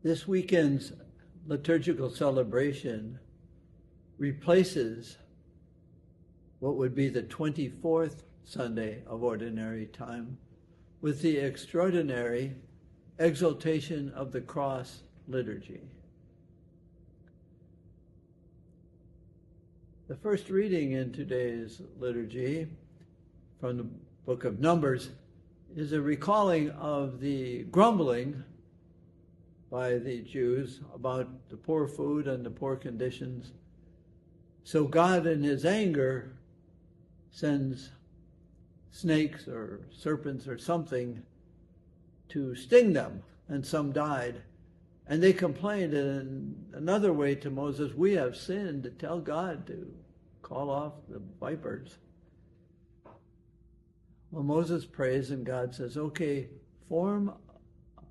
This weekend's liturgical celebration replaces what would be the 24th Sunday of Ordinary Time with the extraordinary Exaltation of the Cross liturgy. The first reading in today's liturgy from the book of Numbers is a recalling of the grumbling by the Jews about the poor food and the poor conditions. So God, in his anger, sends snakes or serpents or something to sting them, and some died. And they complained in another way to Moses, "We have sinned, to tell God to call off the vipers." Well, Moses prays and God says, okay, form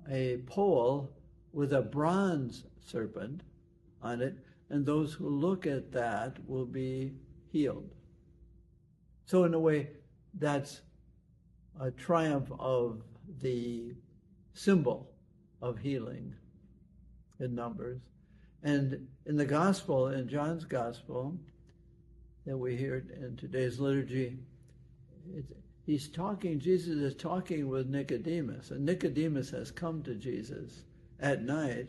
a pole with a bronze serpent on it, and those who look at that will be healed. So in a way, that's a triumph of the symbol of healing in Numbers. And in the gospel, in John's gospel, that we hear in today's liturgy, Jesus is talking with Nicodemus, and Nicodemus has come to Jesus at night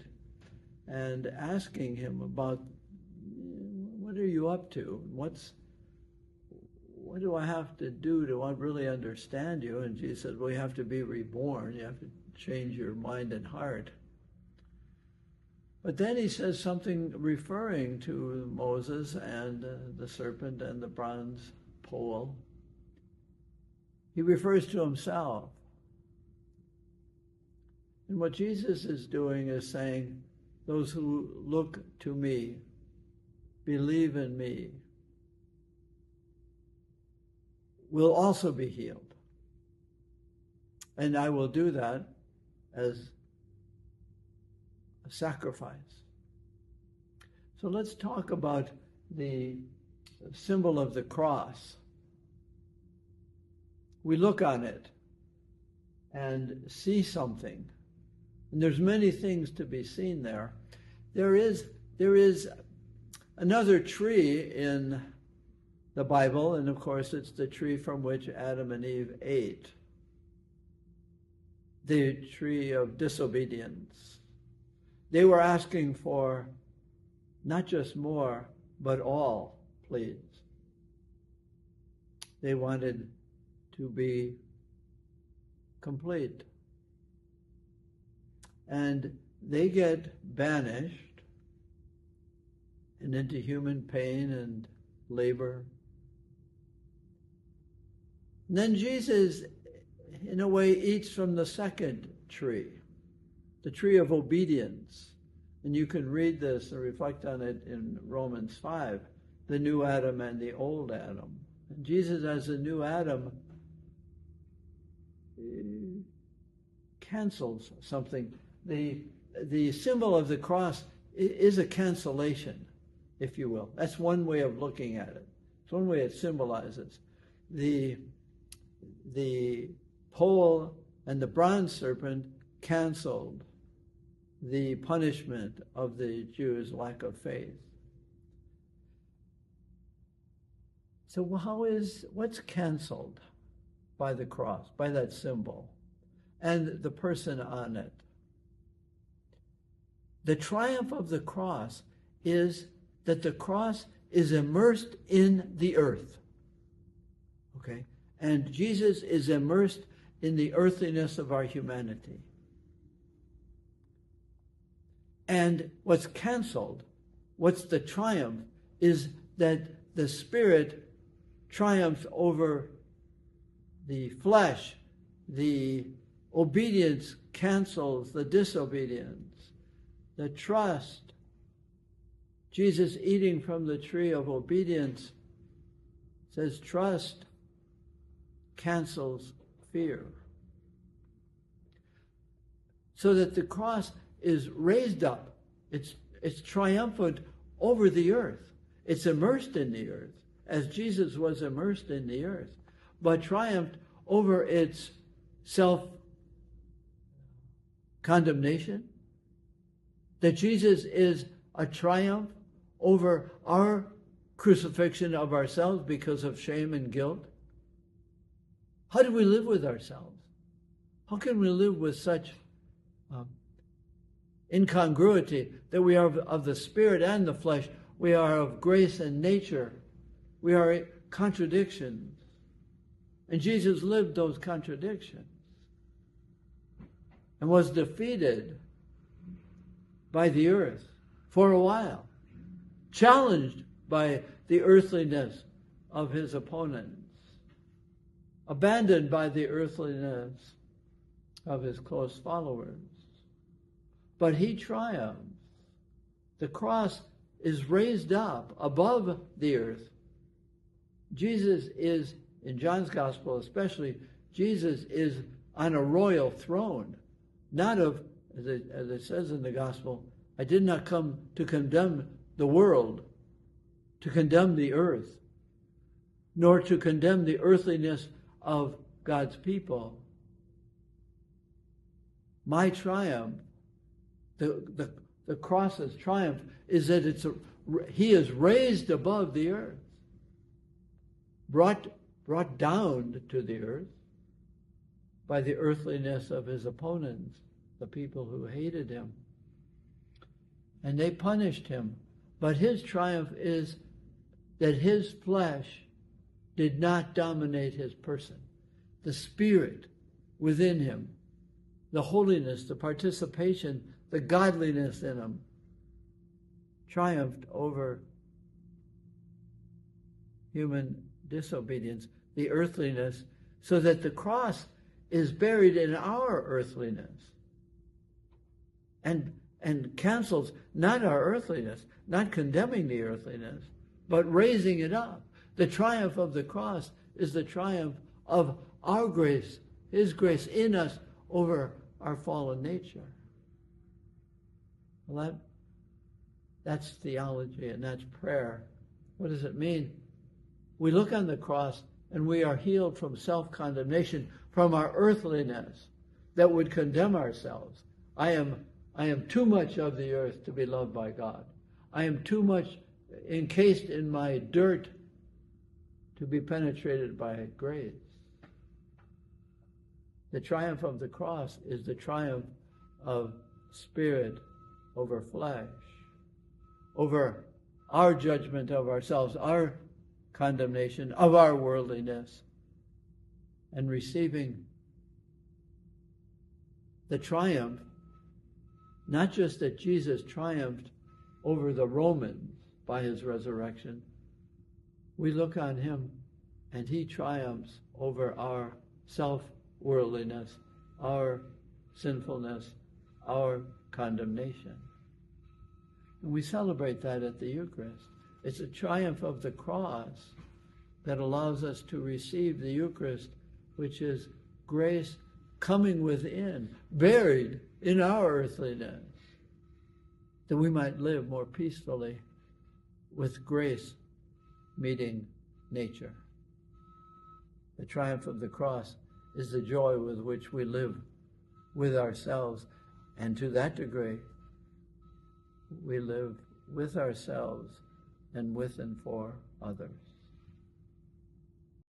and asking him about, what are you up to? What do I have to do to really understand you? And Jesus said, well, you have to be reborn. You have to change your mind and heart. But then he says something referring to Moses and the serpent and the bronze pole. He refers to himself. And what Jesus is doing is saying, those who look to me, believe in me, will also be healed. And I will do that as a sacrifice. So let's talk about the symbol of the cross. We look on it and see something. And there's many things to be seen there. There is another tree in the Bible, and of course it's the tree from which Adam and Eve ate. The tree of disobedience. They were asking for not just more, but all, please. They wanted to be complete. And they get banished and into human pain and labor. And then Jesus, in a way, eats from the second tree, the tree of obedience. And you can read this and reflect on it in Romans 5, the new Adam and the old Adam. And Jesus, as the new Adam, cancels something. The symbol of the cross is a cancellation, if you will. That's one way of looking at it. It's one way it symbolizes. The pole and the bronze serpent canceled the punishment of the Jews' lack of faith. So what's canceled by the cross, by that symbol, and the person on it? The triumph of the cross is that the cross is immersed in the earth. Okay? And Jesus is immersed in the earthliness of our humanity. And what's canceled, what's the triumph, is that the Spirit triumphs over the flesh. The obedience cancels the disobedience. The trust, Jesus eating from the tree of obedience, says trust cancels fear. So that the cross is raised up. It's triumphant over the earth. It's immersed in the earth, as Jesus was immersed in the earth, but triumphed over its self-condemnation, that Jesus is a triumph over our crucifixion of ourselves because of shame and guilt? How do we live with ourselves? How can we live with such incongruity that we are of the spirit and the flesh? We are of grace and nature. We are contradictions. And Jesus lived those contradictions and was defeated by the earth for a while, challenged by the earthliness of his opponents, abandoned by the earthliness of his close followers. But he triumphed. The cross is raised up above the earth. Jesus is, in John's gospel especially, Jesus is on a royal throne, not of, as it says in the gospel, I did not come to condemn the world, to condemn the earth, nor to condemn the earthliness of God's people. My triumph, the cross's triumph, is that he is raised above the earth, brought down to the earth by the earthliness of his opponents, the people who hated him. And they punished him. But his triumph is that his flesh did not dominate his person. The spirit within him, the holiness, the participation, the godliness in him, triumphed over human disobedience, the earthliness, so that the cross is buried in our earthliness and cancels not our earthliness, not condemning the earthliness, but raising it up. The triumph of the cross is the triumph of our grace, his grace in us over our fallen nature. Well, that's theology and that's prayer. What does it mean? We look on the cross and we are healed from self-condemnation, from our earthliness that would condemn ourselves. I am too much of the earth to be loved by God. I am too much encased in my dirt to be penetrated by grace. The triumph of the cross is the triumph of spirit over flesh, over our judgment of ourselves, our condemnation of our worldliness, and receiving the triumph, not just that Jesus triumphed over the Romans by his resurrection. We look on him and he triumphs over our self-worldliness, our sinfulness, our condemnation. And we celebrate that at the Eucharist. It's a triumph of the cross that allows us to receive the Eucharist, which is grace coming within, buried in our earthliness, that we might live more peacefully with grace meeting nature. The triumph of the cross is the joy with which we live with ourselves, and to that degree, we live with ourselves and with and for others.